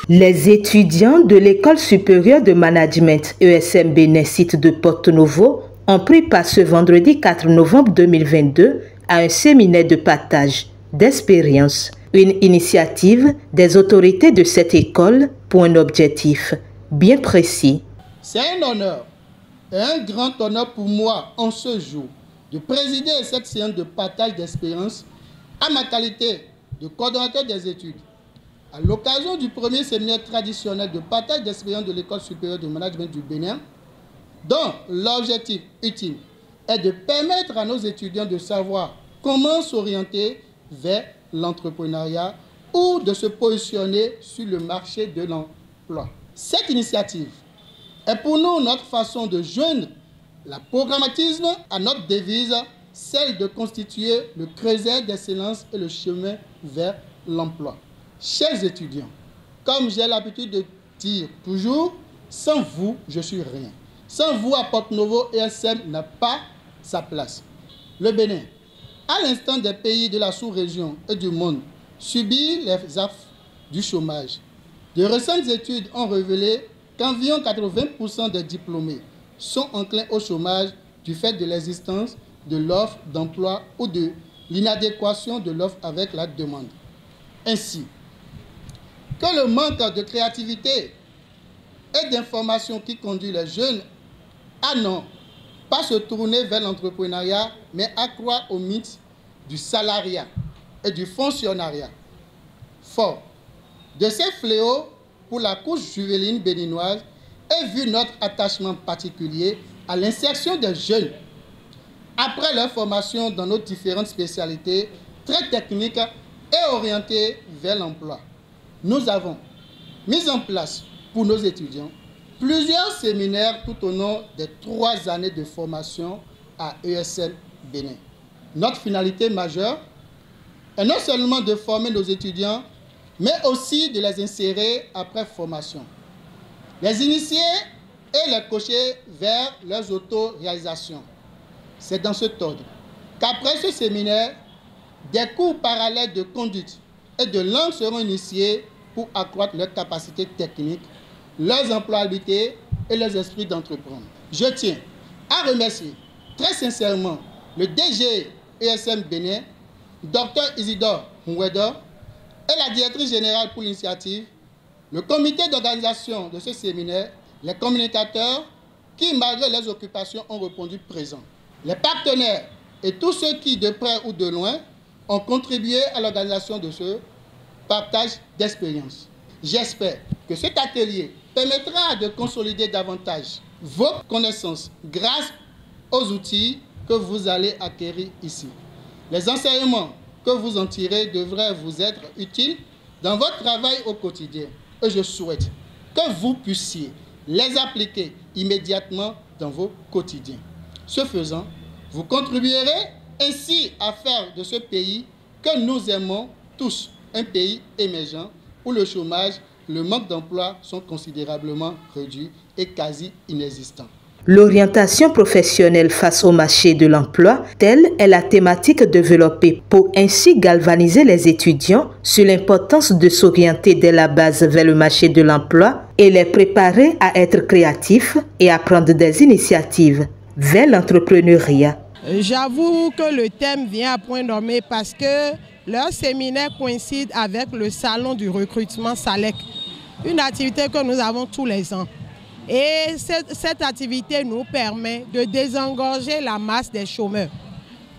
Les étudiants de l'École supérieure de management ESM Bénin site de Porto Novo ont pris part ce vendredi 4 novembre 2022 à un séminaire de partage d'expérience, une initiative des autorités de cette école pour un objectif bien précis. C'est un honneur et un grand honneur pour moi en ce jour de présider cette séance de partage d'expérience à ma qualité de coordonnateur des études. À l'occasion du premier séminaire traditionnel de partage d'expérience de l'École supérieure de management du Bénin, dont l'objectif ultime est de permettre à nos étudiants de savoir comment s'orienter vers l'entrepreneuriat ou de se positionner sur le marché de l'emploi. Cette initiative est pour nous notre façon de joindre la programmatisme à notre devise, celle de constituer le creuset d'excellence et le chemin vers l'emploi. Chers étudiants, comme j'ai l'habitude de dire toujours, sans vous, je suis rien. Sans vous, à Porto Novo, ESM n'a pas sa place. Le Bénin, à l'instant des pays de la sous-région et du monde, subit les affres du chômage. De récentes études ont révélé qu'environ 80% des diplômés sont enclins au chômage du fait de l'existence de l'offre d'emploi ou de l'inadéquation de l'offre avec la demande. Ainsi, que le manque de créativité et d'information qui conduit les jeunes à non pas se tourner vers l'entrepreneuriat, mais à croire au mythe du salariat et du fonctionnariat. Fort de ces fléaux pour la couche juvénile béninoise et vu notre attachement particulier à l'insertion des jeunes après leur formation dans nos différentes spécialités très techniques et orientées vers l'emploi. Nous avons mis en place pour nos étudiants plusieurs séminaires tout au long des 3 années de formation à ESM Bénin. Notre finalité majeure est non seulement de former nos étudiants, mais aussi de les insérer après formation, les initier et les coacher vers leurs auto-réalisations. C'est dans cet ordre qu'après ce séminaire, des cours parallèles de conduite et de langue seront initiés pour accroître leurs capacités techniques, leurs employabilités et leurs esprits d'entreprendre. Je tiens à remercier très sincèrement le DG ESM Bénin, Dr Isidore Mouedo, et la directrice générale pour l'initiative, le comité d'organisation de ce séminaire, les communicateurs qui, malgré leurs occupations, ont répondu présents, les partenaires et tous ceux qui, de près ou de loin, ont contribué à l'organisation de ce partage d'expérience. J'espère que cet atelier permettra de consolider davantage vos connaissances grâce aux outils que vous allez acquérir ici. Les enseignements que vous en tirez devraient vous être utiles dans votre travail au quotidien. Et je souhaite que vous puissiez les appliquer immédiatement dans vos quotidiens. Ce faisant, vous contribuerez ainsi à faire de ce pays que nous aimons tous un pays émergent où le chômage, le manque d'emploi sont considérablement réduits et quasi inexistants. L'orientation professionnelle face au marché de l'emploi, telle est la thématique développée pour ainsi galvaniser les étudiants sur l'importance de s'orienter dès la base vers le marché de l'emploi et les préparer à être créatifs et à prendre des initiatives vers l'entrepreneuriat. J'avoue que le thème vient à point nommé parce que leur séminaire coïncide avec le salon du recrutement SALEC, une activité que nous avons tous les ans. Et cette activité nous permet de désengorger la masse des chômeurs.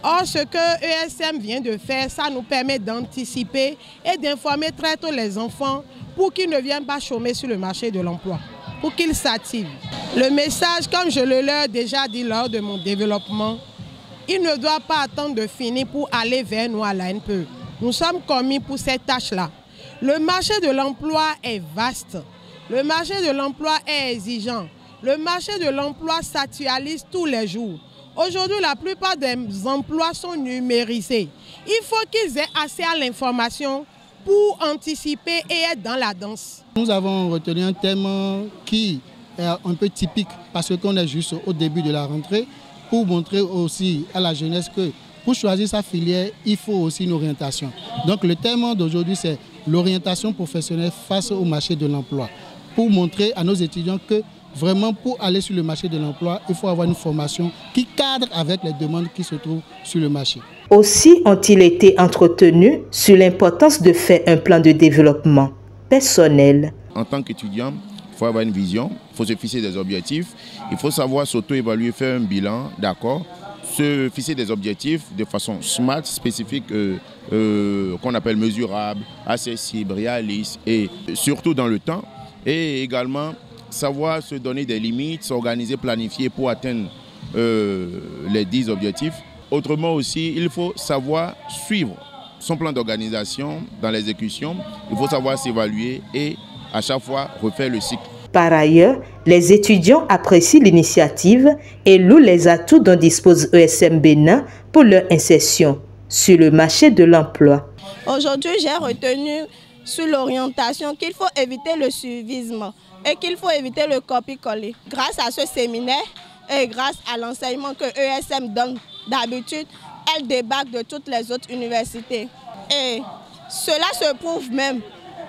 Or, ce que ESM vient de faire, ça nous permet d'anticiper et d'informer très tôt les enfants pour qu'ils ne viennent pas chômer sur le marché de l'emploi, pour qu'ils s'activent. Le message, comme je le leur ai déjà dit lors de mon développement, ils ne doivent pas attendre de finir pour aller vers nous à l'ANPE. Nous sommes commis pour cette tâche-là. Le marché de l'emploi est vaste. Le marché de l'emploi est exigeant. Le marché de l'emploi s'actualise tous les jours. Aujourd'hui, la plupart des emplois sont numérisés. Il faut qu'ils aient accès à l'information pour anticiper et être dans la danse. Nous avons retenu un thème qui est un peu typique parce qu'on est juste au début de la rentrée pour montrer aussi à la jeunesse que pour choisir sa filière, il faut aussi une orientation. Donc le thème d'aujourd'hui, c'est l'orientation professionnelle face au marché de l'emploi, pour montrer à nos étudiants que vraiment pour aller sur le marché de l'emploi, il faut avoir une formation qui cadre avec les demandes qui se trouvent sur le marché. Aussi ont-ils été entretenus sur l'importance de faire un plan de développement personnel. En tant qu'étudiant, il faut avoir une vision, il faut se fixer des objectifs, il faut savoir s'auto-évaluer, faire un bilan, d'accord, se fixer des objectifs de façon smart, spécifique, qu'on appelle mesurable, accessible, réaliste et surtout dans le temps. Et également savoir se donner des limites, s'organiser, planifier pour atteindre les 10 objectifs. Autrement aussi, il faut savoir suivre son plan d'organisation dans l'exécution. Il faut savoir s'évaluer et à chaque fois refaire le cycle. Par ailleurs, les étudiants apprécient l'initiative et louent les atouts dont dispose ESM Bénin pour leur insertion sur le marché de l'emploi. Aujourd'hui, j'ai retenu sur l'orientation qu'il faut éviter le suivisme et qu'il faut éviter le copier-coller. Grâce à ce séminaire et grâce à l'enseignement que ESM donne d'habitude, elle débarque de toutes les autres universités. Et cela se prouve même.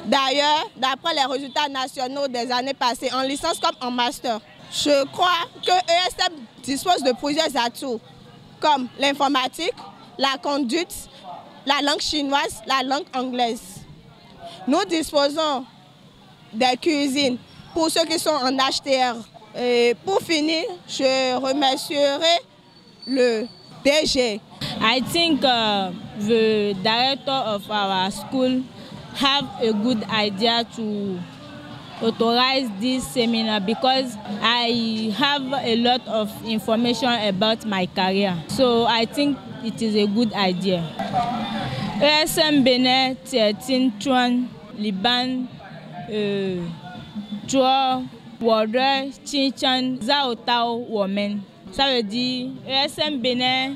D'ailleurs, d'après les résultats nationaux des années passées, en licence comme en master, je crois que ESM dispose de plusieurs atouts, comme l'informatique, la conduite, la langue chinoise, la langue anglaise. Nous disposons des cuisines pour ceux qui sont en HTR. Et pour finir, je remercierai le DG. I think the director of our school have a good idea to authorize this seminar because I have a lot of information about my career. So I think it is a good idea. ESM Bénin, Tietin, Chuan, Liban, Chua, Wardre, Chinchan, Zaotao, Women. Ça veut dire ESM Bénin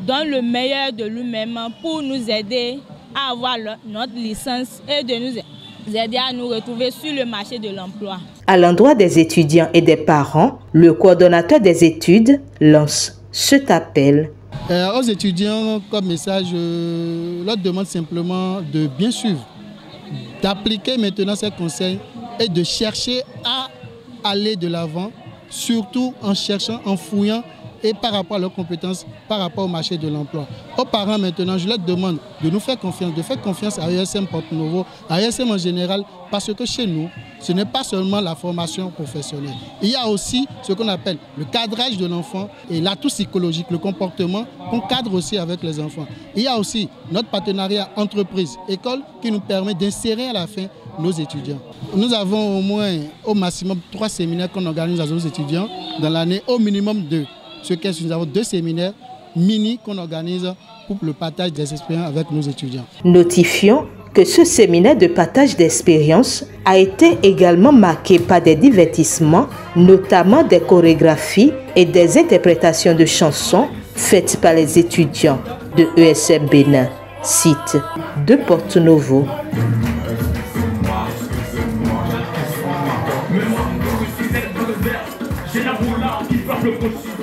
donne le meilleur de lui-même pour nous aider à avoir notre licence et de nous aider à nous retrouver sur le marché de l'emploi. À l'endroit des étudiants et des parents, le coordonnateur des études lance cet appel. Aux étudiants, comme message, leur demande simplement de bien suivre, d'appliquer maintenant ces conseils et de chercher à aller de l'avant, surtout en cherchant, en fouillant et par rapport à leurs compétences, par rapport au marché de l'emploi. Aux parents maintenant, je leur demande de nous faire confiance, de faire confiance à ESM Porto Novo, à ESM en général, parce que chez nous, ce n'est pas seulement la formation professionnelle. Il y a aussi ce qu'on appelle le cadrage de l'enfant et l'atout psychologique, le comportement qu'on cadre aussi avec les enfants. Il y a aussi notre partenariat entreprise-école qui nous permet d'insérer à la fin nos étudiants. Nous avons au moins, au maximum, 3 séminaires qu'on organise à nos étudiants dans l'année, au minimum 2. Nous avons 2 séminaires mini qu'on organise pour le partage des expériences avec nos étudiants. Notifions que ce séminaire de partage d'expériences a été également marqué par des divertissements, notamment des chorégraphies et des interprétations de chansons faites par les étudiants de ESM Bénin, site de Porto Novo. J'ai la roue là qui frappe le possible.